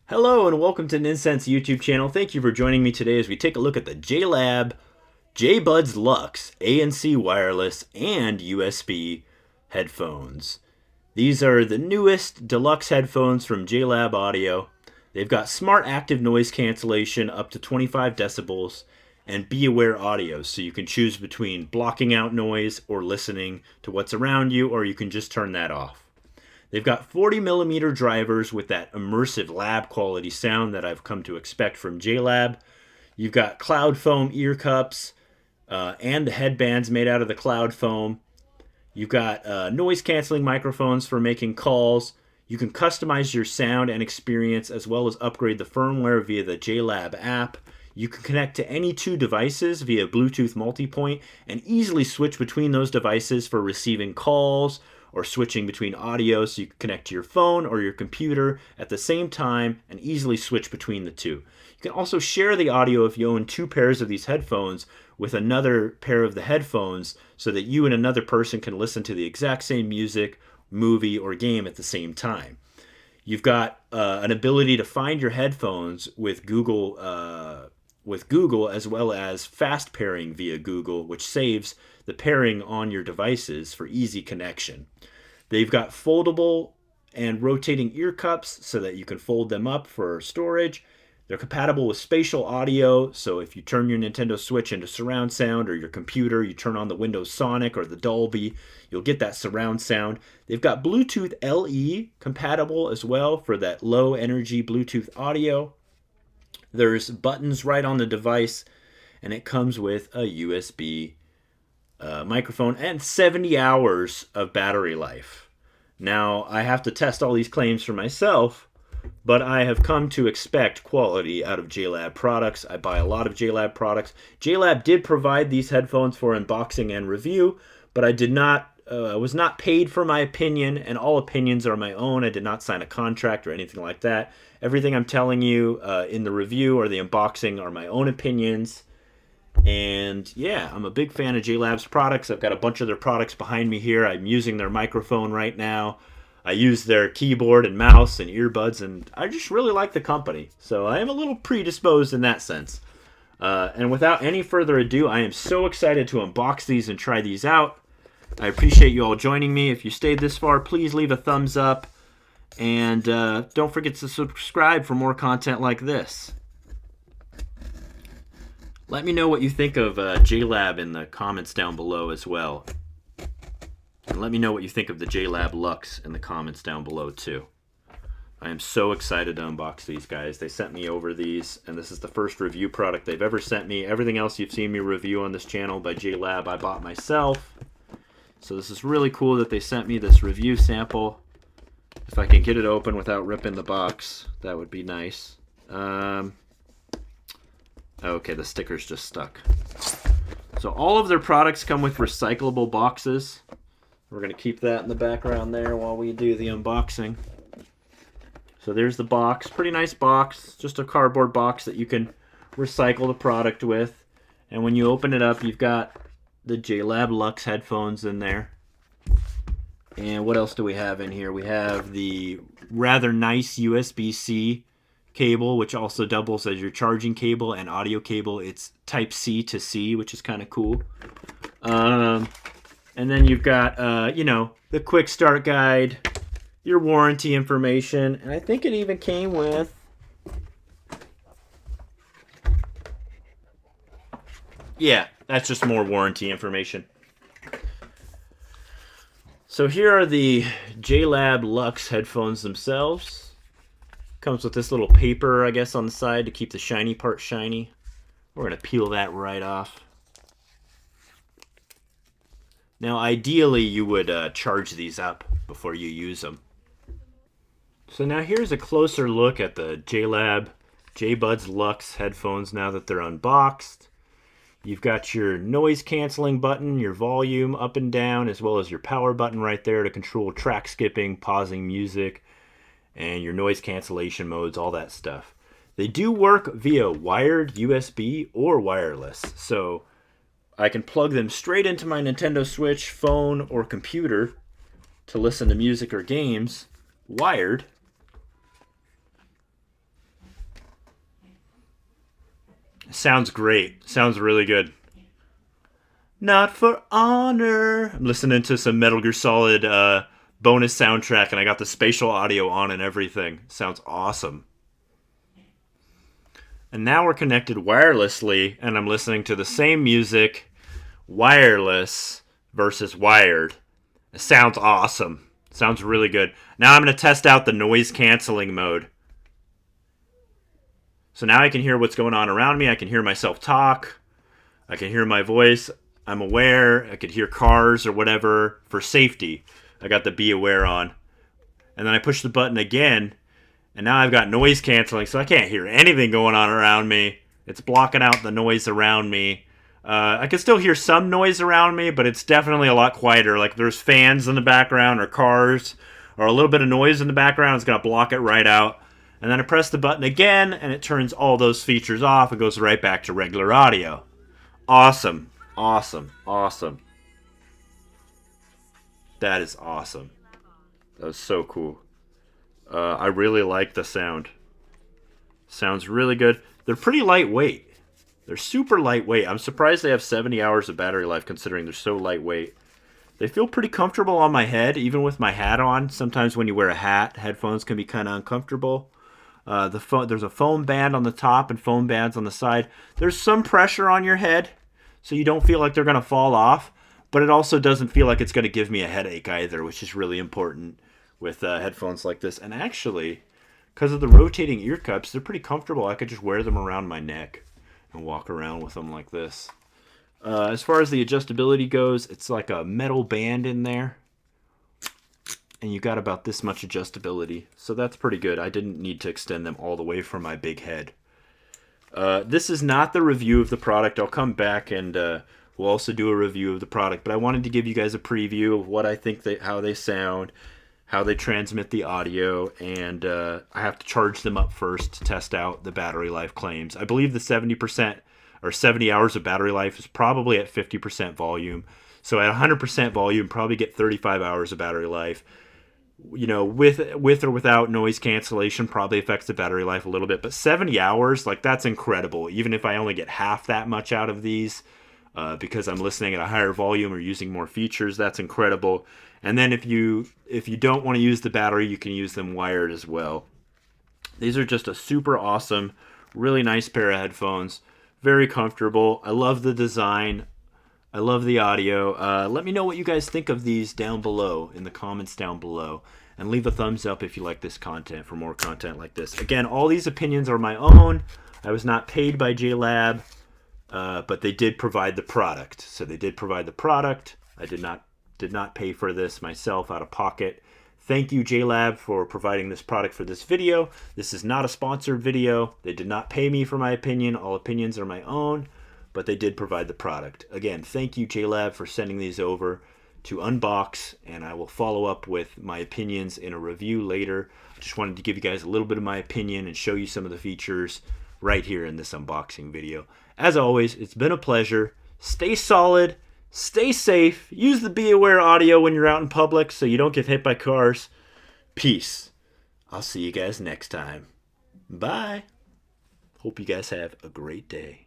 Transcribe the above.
Hello and welcome to Ninsense YouTube channel. Thank you for joining me today as we take a look at the JLab JBuds Lux ANC wireless and USB headphones. These are the newest deluxe headphones from JLab Audio. They've got smart active noise cancellation up to 25 decibels and be aware audio, so you can choose between blocking out noise or listening to what's around you, or you can just turn that off. They've got 40mm drivers with that immersive lab quality sound that I've come to expect from JLab. You've got cloud foam ear cups and the headbands made out of the cloud foam. You've got noise canceling microphones for making calls. You can customize your sound and experience as well as upgrade the firmware via the JLab app. You can connect to any two devices via Bluetooth multipoint and easily switch between those devices for receiving calls or switching between audio, so you can connect to your phone or your computer at the same time and easily switch between the two. You can also share the audio if you own two pairs of these headphones with another pair of the headphones so that you and another person can listen to the exact same music, movie, or game at the same time. You've got an ability to find your headphones with Google as well as fast pairing via Google, which saves the pairing on your devices for easy connection. They've got foldable and rotating ear cups so that you can fold them up for storage. They're compatible with spatial audio, so if you turn your Nintendo Switch into surround sound, or your computer, you turn on the Windows Sonic or the Dolby, you'll get that surround sound. They've got Bluetooth LE compatible as well for that low energy Bluetooth audio. There's buttons right on the device, and it comes with a USB microphone and 70 hours of battery life. Now, I have to test all these claims for myself, but I have come to expect quality out of JLab products. I buy a lot of JLab products. JLab did provide these headphones for unboxing and review, but I was not paid for my opinion, and all opinions are my own. I did not sign a contract or anything like that. Everything I'm telling you in the review or the unboxing are my own opinions. And yeah, I'm a big fan of JLab's products. I've got a bunch of their products behind me here. I'm using their microphone right now. I use their keyboard and mouse and earbuds, and I just really like the company. So I am a little predisposed in that sense. And without any further ado, I am so excited to unbox these and try these out. I appreciate you all joining me. If you stayed this far, please leave a thumbs up. And don't forget to subscribe for more content like this. Let me know what you think of JLab in the comments down below as well. And let me know what you think of the JLab Lux in the comments down below too. I am so excited to unbox these guys. They sent me over these, and this is the first review product they've ever sent me. Everything else you've seen me review on this channel by JLab, I bought myself. So this is really cool that they sent me this review sample. If I can get it open without ripping the box, that would be nice. Okay, the sticker's just stuck. So all of their products come with recyclable boxes. We're going to keep that in the background there while we do the unboxing. So there's the box. Pretty nice box. Just a cardboard box that you can recycle the product with. And when you open it up, you've got the JLab Lux headphones in there. And what else do we have in here? We have the rather nice USB-C cable, which also doubles as your charging cable and audio cable. It's type C to C, which is kind of cool. And then you've got, the quick start guide, your warranty information, and I think it even came with that's just more warranty information. So here are the JLab Lux headphones themselves. Comes with this little paper, I guess, on the side to keep the shiny part shiny. We're going to peel that right off. Now, ideally, you would charge these up before you use them. So now here's a closer look at the JLab JBuds Lux headphones now that they're unboxed. You've got your noise canceling button, your volume up and down, as well as your power button right there to control track skipping, pausing music, and your noise cancellation modes, all that stuff. They do work via wired USB or wireless, so I can plug them straight into my Nintendo Switch, phone, or computer to listen to music or games wired, Sounds great. Sounds really good. Not for honor. I'm listening to some Metal Gear Solid bonus soundtrack, and I got the spatial audio on and everything. Sounds awesome. And now we're connected wirelessly, and I'm listening to the same music, wireless versus wired. It sounds awesome. Sounds really good. Now I'm going to test out the noise canceling mode. So now I can hear what's going on around me. I can hear myself talk. I can hear my voice. I'm aware. I could hear cars or whatever for safety. I got the be aware on. And then I push the button again. And now I've got noise canceling, so I can't hear anything going on around me. It's blocking out the noise around me. I can still hear some noise around me, but it's definitely a lot quieter. Like there's fans in the background or cars or a little bit of noise in the background. It's going to block it right out. And then I press the button again, and it turns all those features off. It goes right back to regular audio. Awesome. Awesome. Awesome. That is awesome. That was so cool. I really like the sound. Sounds really good. They're pretty lightweight. They're super lightweight. I'm surprised they have 70 hours of battery life considering they're so lightweight. They feel pretty comfortable on my head, even with my hat on. Sometimes when you wear a hat, headphones can be kind of uncomfortable. There's a foam band on the top and foam bands on the side. There's some pressure on your head, so you don't feel like they're going to fall off. But it also doesn't feel like it's going to give me a headache either, which is really important with headphones like this. And actually, because of the rotating ear cups, they're pretty comfortable. I could just wear them around my neck and walk around with them like this. As far as the adjustability goes, it's like a metal band in there. And you got about this much adjustability. So that's pretty good. I didn't need to extend them all the way from my big head. This is not the review of the product. I'll come back and we'll also do a review of the product. But I wanted to give you guys a preview of what I think how they sound, how they transmit the audio, and I have to charge them up first to test out the battery life claims. I believe the 70% or 70 hours of battery life is probably at 50% volume. So at 100% volume, probably get 35 hours of battery life. You know, with or without noise cancellation, probably affects the battery life a little bit. But 70 hours, like that's incredible. Even if I only get half that much out of these, because I'm listening at a higher volume or using more features, that's incredible. And then if you don't want to use the battery, you can use them wired as well. These are just a super awesome, really nice pair of headphones. Very comfortable. I love the design. I love the audio. Let me know what you guys think of these down below, in the comments down below. And leave a thumbs up if you like this content for more content like this. Again, all these opinions are my own. I was not paid by JLab, but they did provide the product. So they did provide the product. I did not pay for this myself out of pocket. Thank you, JLab, for providing this product for this video. This is not a sponsored video. They did not pay me for my opinion. All opinions are my own. But they did provide the product. Again, thank you, JLab, for sending these over to unbox, and I will follow up with my opinions in a review later. I just wanted to give you guys a little bit of my opinion and show you some of the features right here in this unboxing video. As always, it's been a pleasure. Stay solid, stay safe, use the Be Aware audio when you're out in public so you don't get hit by cars. Peace. I'll see you guys next time. Bye. Hope you guys have a great day.